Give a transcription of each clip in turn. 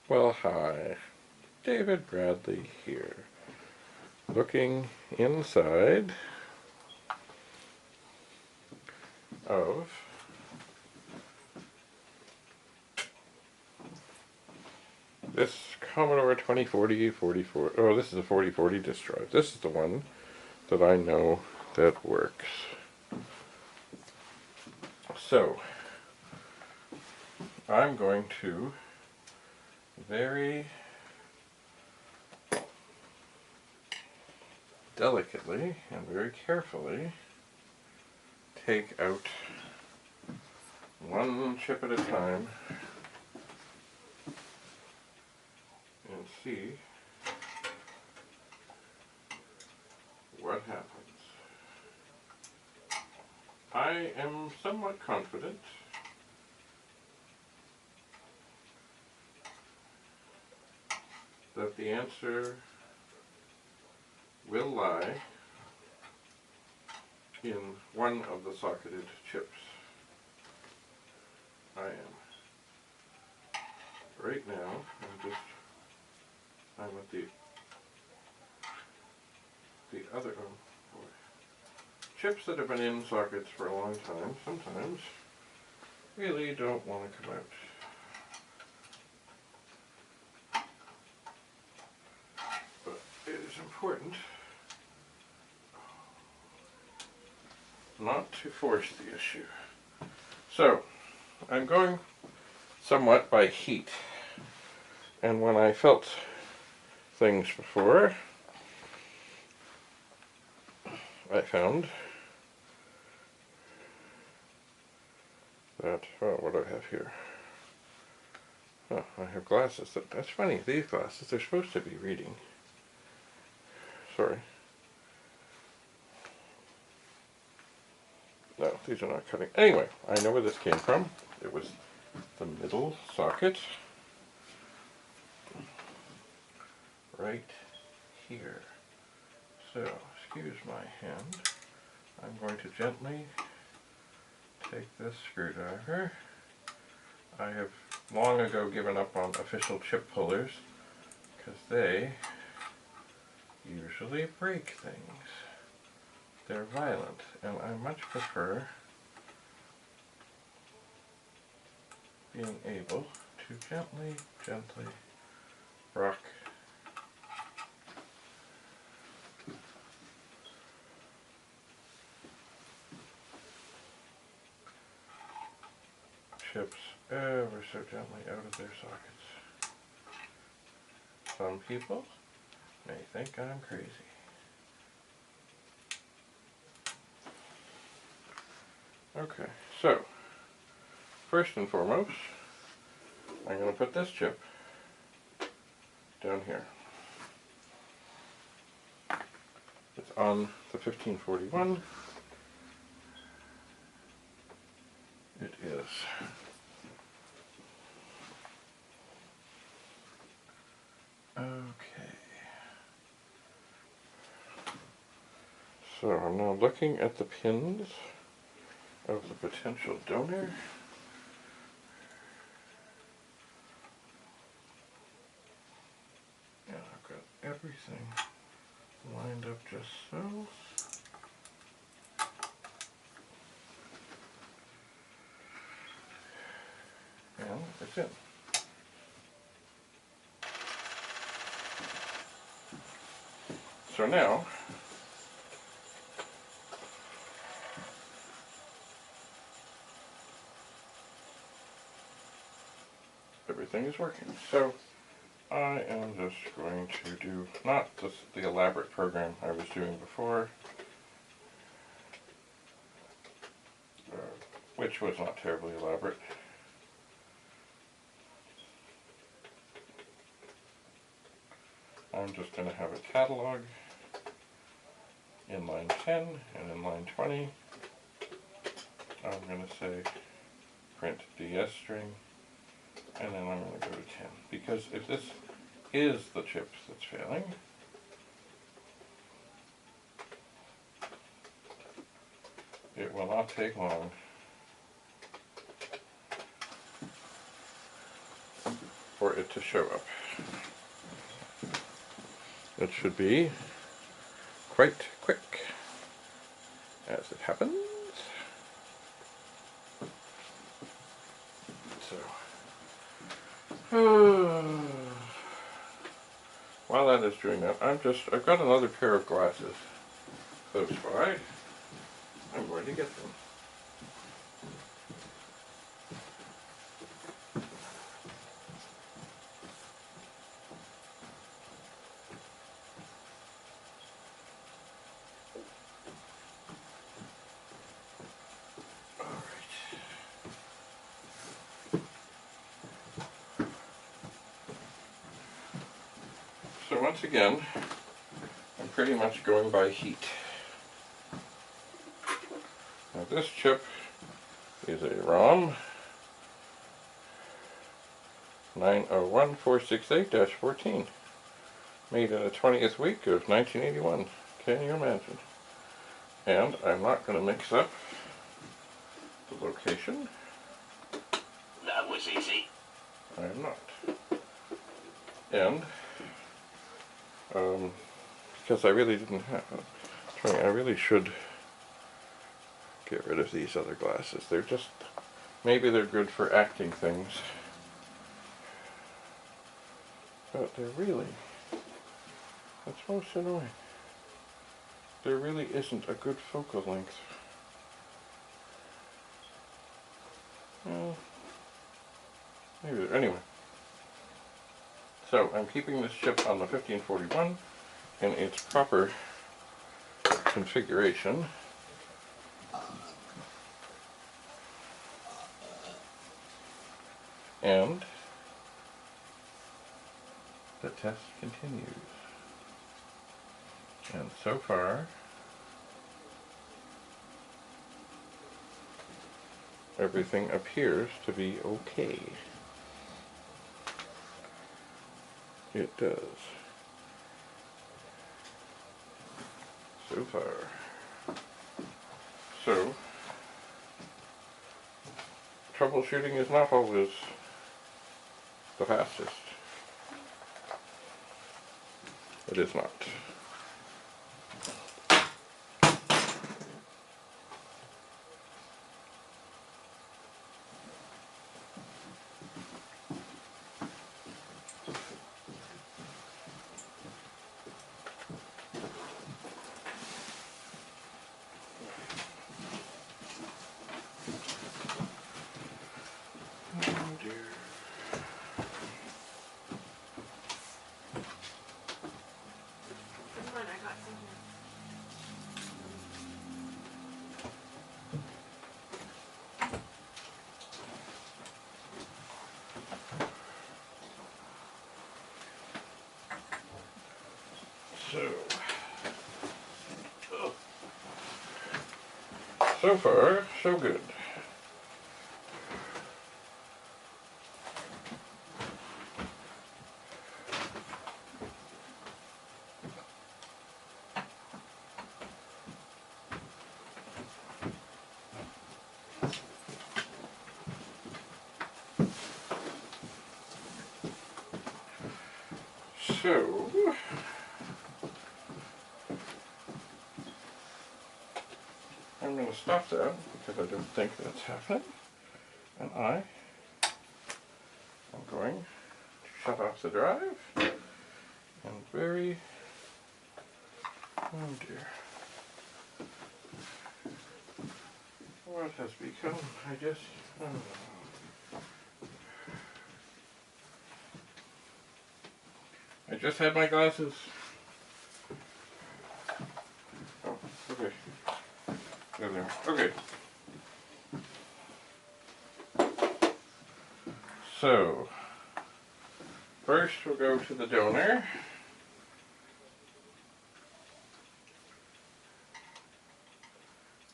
Well, hi, David Bradley here, looking inside of this Commodore 2040 44. Oh, this is a 4040 disk drive. This is the one that I know that works. So, I'm going to very delicately and very carefully take out one chip at a time and see what happens. I am somewhat confident that the answer will lie in one of the socketed chips. I am. Right now, I'm at the other, oh boy. Chips that have been in sockets for a long time sometimes really don't want to come out. But it is important not to force the issue. So, I'm going somewhat by heat. And when I felt things before, I found that, oh, what do I have here? Oh, I have glasses. That's funny, these glasses, they're supposed to be reading. Sorry. No, these are not cutting. Anyway, I know where this came from. It was the middle socket. Right here. So, excuse my hand. I'm going to gently take this screwdriver. I have long ago given up on official chip pullers because they usually break things. They're violent, and I much prefer being able to gently rock chips ever so gently out of their sockets. Some people may think I'm crazy. Okay, so first and foremost, I'm going to put this chip down here. It's on the 1541. It is. Okay. So I'm now looking at the pins of the potential donor. And I've got everything lined up just so. And it's in. So now, everything is working. So I am just going to do not the elaborate program I was doing before, which was not terribly elaborate. I'm just going to have a catalog in line 10 and in line 20. I'm going to say print DS string, and then I'm going to go to 10. Because if this is the chip that's failing, it will not take long for it to show up. It should be quite quick, as it happens. So, while that is doing that, I've got another pair of glasses close by. I'm going to get them. So once again, I'm pretty much going by heat. Now this chip is a ROM 901468-14, made in the 20th week of 1981. Can you imagine? And I'm not going to mix up the location. That was easy. I am not. And because I really didn't have, I really should get rid of these other glasses. They're just, maybe they're good for acting things, but they're really, that's most annoying. There really isn't a good focal length. Well, maybe there, anyway. So I'm keeping this chip on the 1541 in its proper configuration. And the test continues. And so far, everything appears to be okay. It does. So far. So, troubleshooting is not always the fastest. It is not. So far, so good. So, I'm going to stop that because I don't think that's happening, and I am going to shut off the drive, and oh dear, what has become, I don't know. I just had my glasses. Oh, okay. There they are. Okay. So, first we'll go to the donor.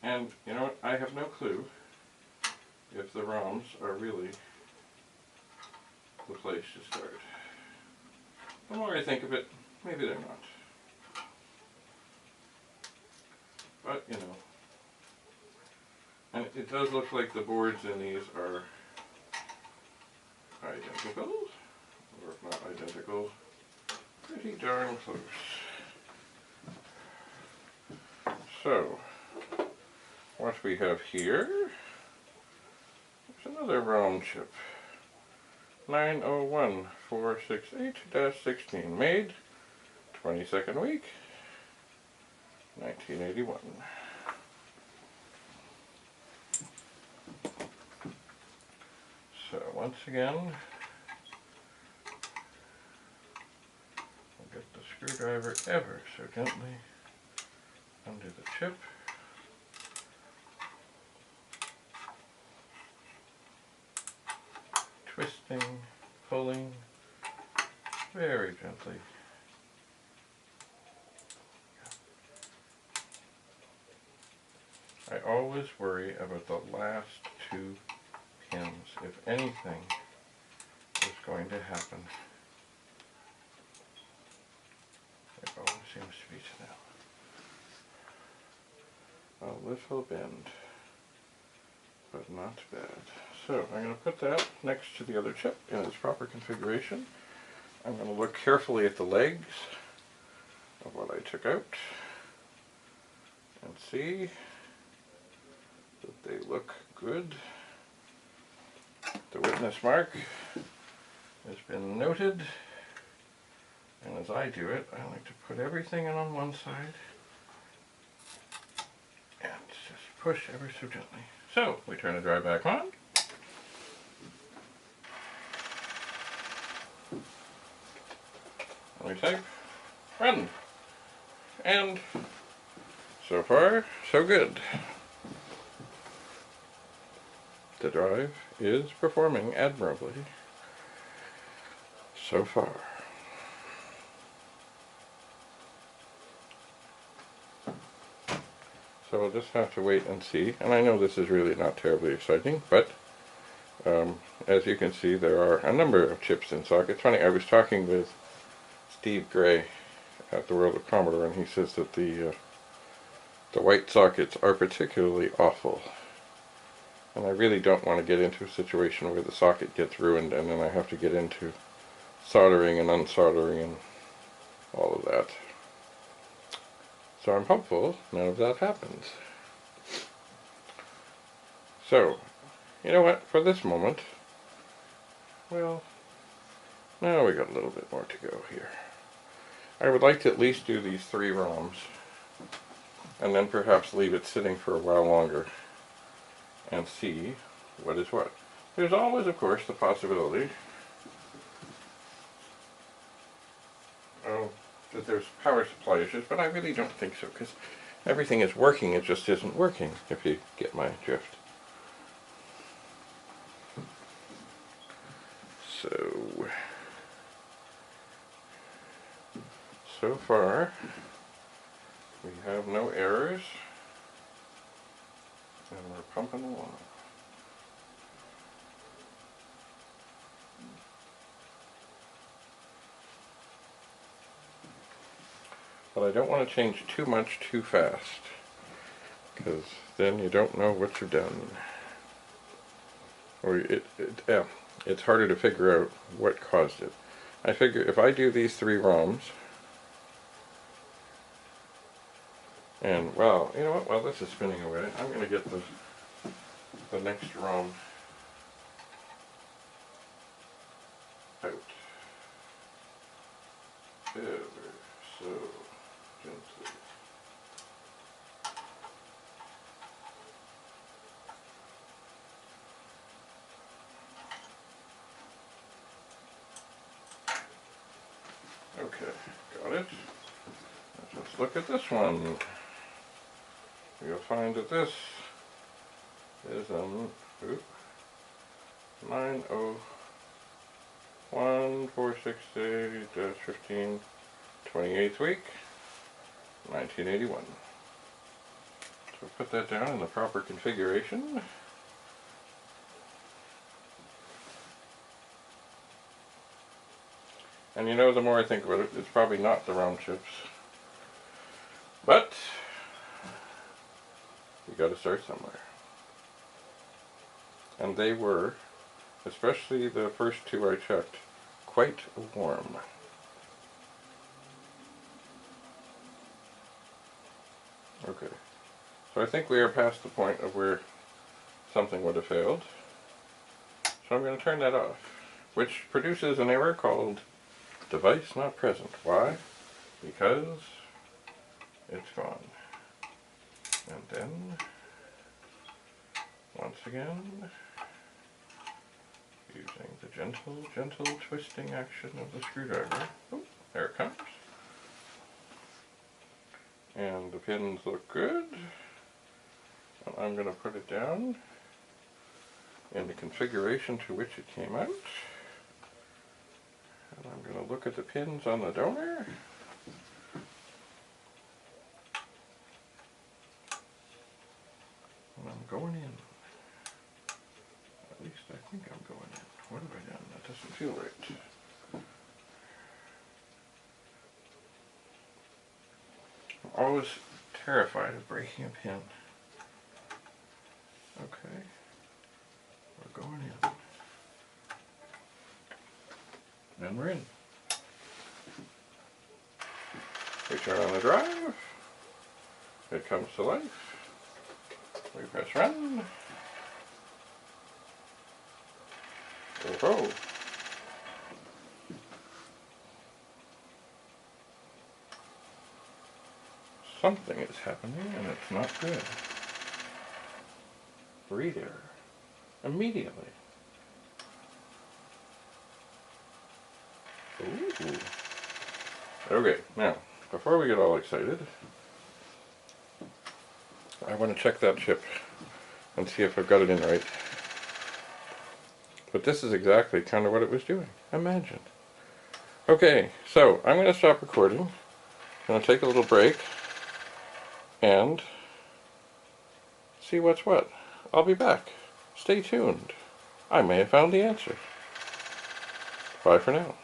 And, you know what, I have no clue if the ROMs are really the place to start. The more I think of it, maybe they're not. But, you know. And it does look like the boards in these are identical. if not identical, pretty darn close. So, what we have here is another ROM chip. 901468-16, made 22nd week, 1981. So once again, we'll get the screwdriver ever so gently under the chip. Twisting, pulling, very gently. I always worry about the last two pins, if anything is going to happen. It always seems to be to now. A little bend, but not bad. So I'm going to put that next to the other chip in its proper configuration. I'm going to look carefully at the legs of what I took out and see that they look good. The witness mark has been noted, and as I do it, I like to put everything in on one side and just push ever so gently. So we turn the drive back on. And we type run. And so far, so good. The drive is performing admirably so far. So we'll just have to wait and see. And I know this is really not terribly exciting, but as you can see, there are a number of chips in sockets. Funny, I was talking with Steve Gray at the World of Commodore, and he says that the white sockets are particularly awful. And I really don't want to get into a situation where the socket gets ruined and then I have to get into soldering and unsoldering and all of that. So I'm hopeful none of that happens. So, you know what, for this moment, well, now we got a little bit more to go here. I would like to at least do these 3 ROMs and then perhaps leave it sitting for a while longer and see what is what. There's always, of course, the possibility that there's power supply issues, but I really don't think so, because everything is working, it just isn't working, if you get my drift. So far, we have no errors, and we're pumping along. But I don't want to change too much too fast, because then you don't know what you've done. Or it's harder to figure out what caused it. I figure if I do these 3 ROMs, and well, you know what, while this is spinning away, I'm going to get the next ROM out. Ever so gently. Okay, got it. Let's look at this one. You'll find that this is 901-460-15, 28th week, 1981. So put that down in the proper configuration. And you know, the more I think about it, it's probably not the ROM chips. But you got to start somewhere. And they were, especially the first 2 I checked, quite warm. Okay, so I think we are past the point of where something would have failed. So I'm going to turn that off, which produces an error called device not present. Why? Because it's gone. And then, once again, using the gentle twisting action of the screwdriver. Oh, there it comes. And the pins look good. And I'm going to put it down in the configuration to which it came out. And I'm going to look at the pins on the donor. And I'm going in. At least I think I'm going in. What have I done? That doesn't feel right. I'm always terrified of breaking a pin. Okay. We're going in. And we're in. We turn on the drive. It comes to life. We press run. Oh. Something is happening and it's not good. Read error. Immediately. Ooh. Okay, now, before we get all excited, I want to check that chip and see if I've got it in right. But this is exactly kind of what it was doing. Imagine. Okay, so I'm going to stop recording. I'm going to take a little break and see what's what. I'll be back. Stay tuned. I may have found the answer. Bye for now.